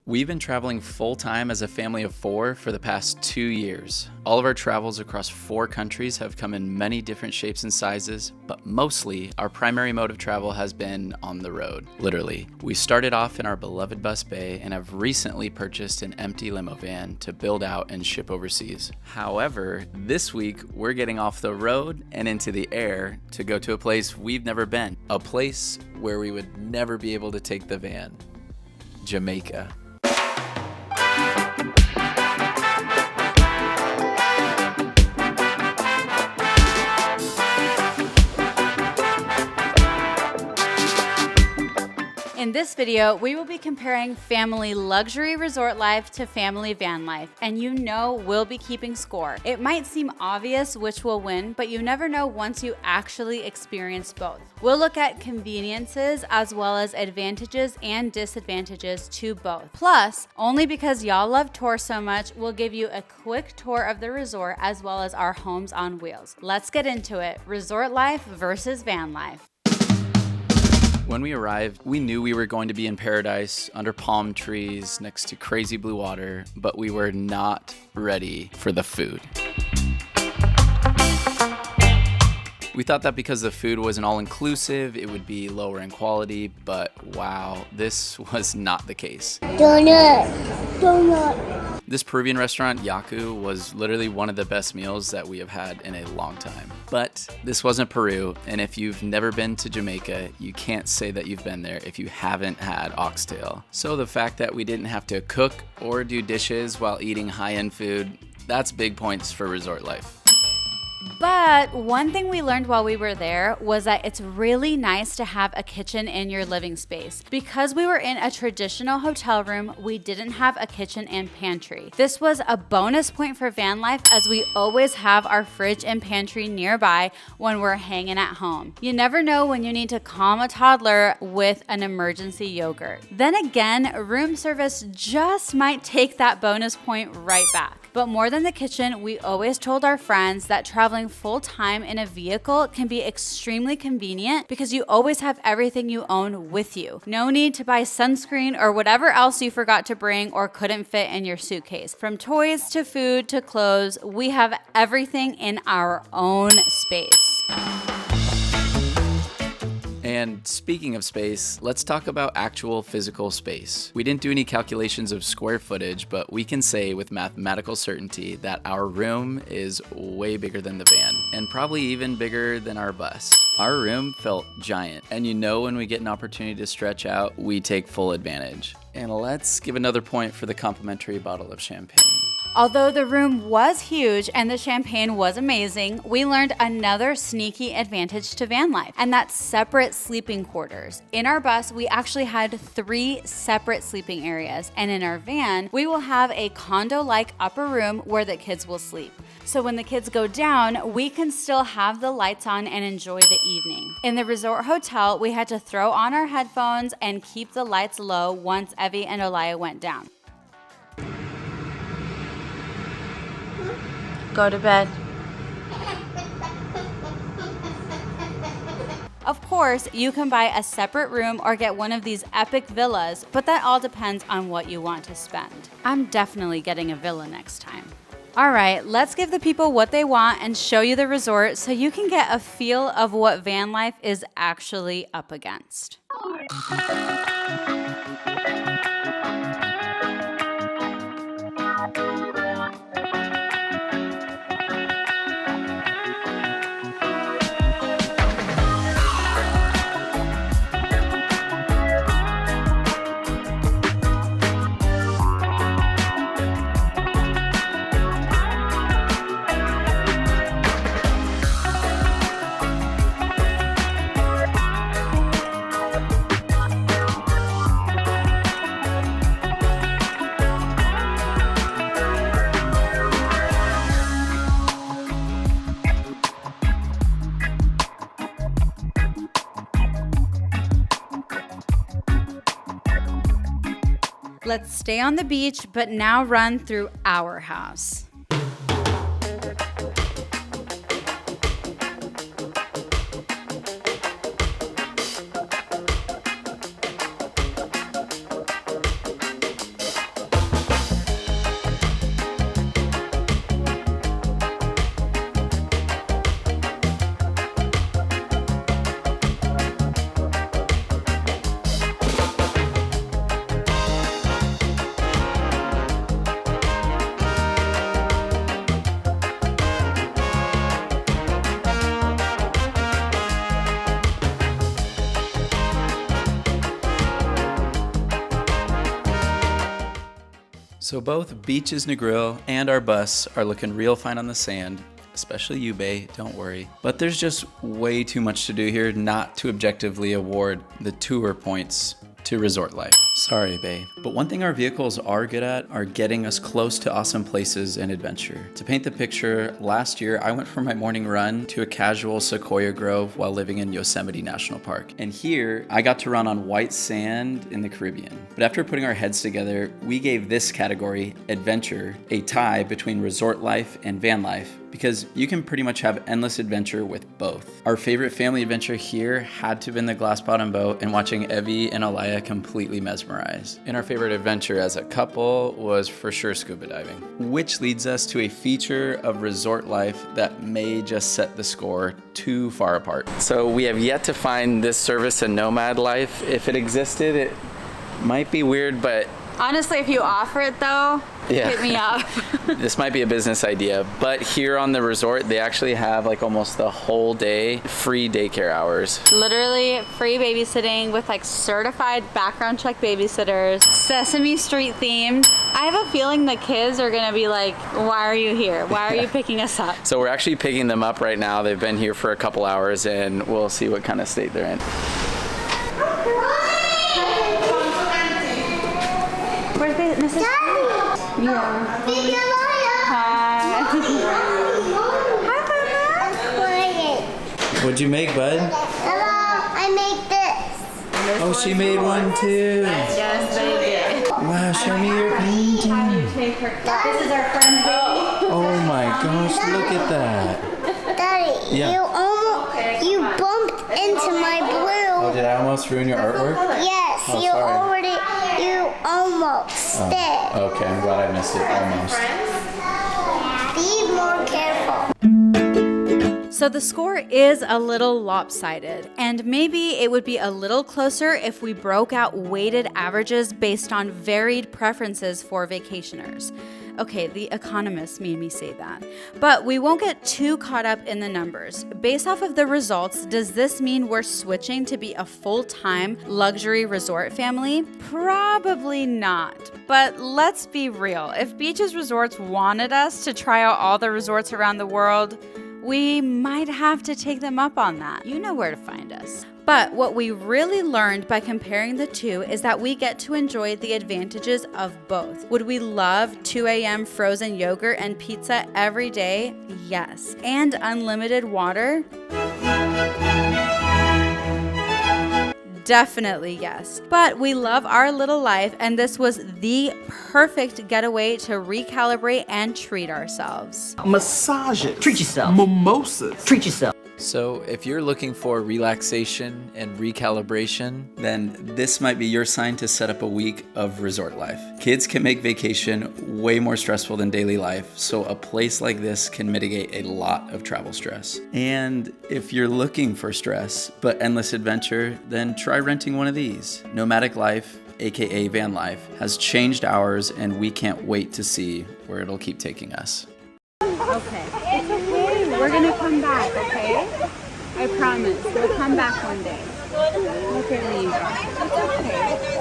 We've been traveling full-time as a family of 4 for the past 2 years. All of our travels across 4 countries have come in many different shapes and sizes, but mostly our primary mode of travel has been on the road, literally. We started off in our beloved bus bay and have recently purchased an empty limo van to build out and ship overseas. However, this week we're getting off the road and into the air to go to a place we've never been, a place where we would never be able to take the van. Jamaica. In this video, we will be comparing family luxury resort life to family van life, and you know we'll be keeping score. It might seem obvious which will win, but you never know once you actually experience both. We'll look at conveniences as well as advantages and disadvantages to both. Plus, only because y'all love Thor so much, we'll give you a quick tour of the resort as well as our homes on wheels. Let's get into it. Resort life versus van life. When we arrived, we knew we were going to be in paradise under palm trees next to crazy blue water, but we were not ready for the food. We thought that because the food wasn't all-inclusive, it would be lower in quality, but wow, this was not the case. Donut. This Peruvian restaurant, Yaku, was literally one of the best meals that we have had in a long time. But this wasn't Peru, and if you've never been to Jamaica, you can't say that you've been there if you haven't had oxtail. So the fact that we didn't have to cook or do dishes while eating high-end food, that's big points for resort life. But one thing we learned while we were there was that it's really nice to have a kitchen in your living space. Because we were in a traditional hotel room, we didn't have a kitchen and pantry. This was a bonus point for van life as we always have our fridge and pantry nearby when we're hanging at home. You never know when you need to calm a toddler with an emergency yogurt. Then again, room service just might take that bonus point right back. But more than the kitchen, we always told our friends that traveling full-time in a vehicle can be extremely convenient because you always have everything you own with you. No need to buy sunscreen or whatever else you forgot to bring or couldn't fit in your suitcase. From toys to food to clothes, we have everything in our own space. And speaking of space, let's talk about actual physical space. We didn't do any calculations of square footage, but we can say with mathematical certainty that our room is way bigger than the van, and probably even bigger than our bus. Our room felt giant, and you know when we get an opportunity to stretch out, we take full advantage. And let's give another point for the complimentary bottle of champagne. Although the room was huge and the champagne was amazing, we learned another sneaky advantage to van life, and that's separate sleeping quarters. In our bus, we actually had 3 separate sleeping areas, and in our van, we will have a condo-like upper room where the kids will sleep. So when the kids go down, we can still have the lights on and enjoy the evening. In the resort hotel, we had to throw on our headphones and keep the lights low once Evie and Olaya went down. Go to bed. Of course, you can buy a separate room or get one of these epic villas, but that all depends on what you want to spend. I'm definitely getting a villa next time. All right, let's give the people what they want and show you the resort so you can get a feel of what van life is actually up against. Let's stay on the beach, but now run through our house. So both Beaches Negril and our bus are looking real fine on the sand, especially you, Bay, don't worry. But there's just way too much to do here not to objectively award the tour points to resort life. Sorry, Bay. But one thing our vehicles are good at are getting us close to awesome places and adventure. To paint the picture, last year I went for my morning run to a casual sequoia grove while living in Yosemite National Park. And here I got to run on white sand in the Caribbean. But after putting our heads together, we gave this category, adventure, a tie between resort life and van life, because you can pretty much have endless adventure with both. Our favorite family adventure here had to have been the glass bottom boat and watching Evie and Alaya completely mesmerized. And our favorite adventure as a couple was for sure scuba diving. Which leads us to a feature of resort life that may just set the score too far apart. So we have yet to find this service in nomad life. If it existed, it might be weird, but honestly, if you offer it though, yeah. Hit me up. This might be a business idea, but here on the resort, they actually have like almost the whole day free daycare hours. Literally free babysitting with like certified background check babysitters, Sesame Street themed. I have a feeling the kids are gonna be like, why are you here? Why are you picking us up? So we're actually picking them up right now. They've been here for a couple hours and we'll see what kind of state they're in. Where's Mrs. Yeah. Hi. Hi, What'd you make, bud? I made this. Oh, she made one too. Yes, baby. Wow, show me your painting. This is our friend's baby. Oh my gosh, look at that. Daddy, Yeah. you bumped into my blue. Oh, did I almost ruin your artwork? Yes, Oh, you sorry. almost did. Okay, I'm glad I missed it almost. Be more careful. So the score is a little lopsided, and maybe it would be a little closer if we broke out weighted averages based on varied preferences for vacationers. Okay, The Economist made me say that. But we won't get too caught up in the numbers. Based off of the results, does this mean we're switching to be a full-time luxury resort family? Probably not. But let's be real. If Beaches Resorts wanted us to try out all the resorts around the world, we might have to take them up on that. You know where to find us. But what we really learned by comparing the two is that we get to enjoy the advantages of both. Would we love 2 a.m. frozen yogurt and pizza every day? Yes. And unlimited water? Definitely yes. But we love our little life, and this was the perfect getaway to recalibrate and treat ourselves. Massages. Treat yourself. Mimosas. Treat yourself. So if you're looking for relaxation and recalibration, then this might be your sign to set up a week of resort life. Kids can make vacation way more stressful than daily life, so a place like this can mitigate a lot of travel stress. And if you're looking for stress but endless adventure, then try renting one of these. Nomadic Life, aka Van Life, has changed ours, and we can't wait to see where it'll keep taking us. Okay. It's okay. We're gonna come back, okay? I promise. We'll come back one day. Look at me. It's okay.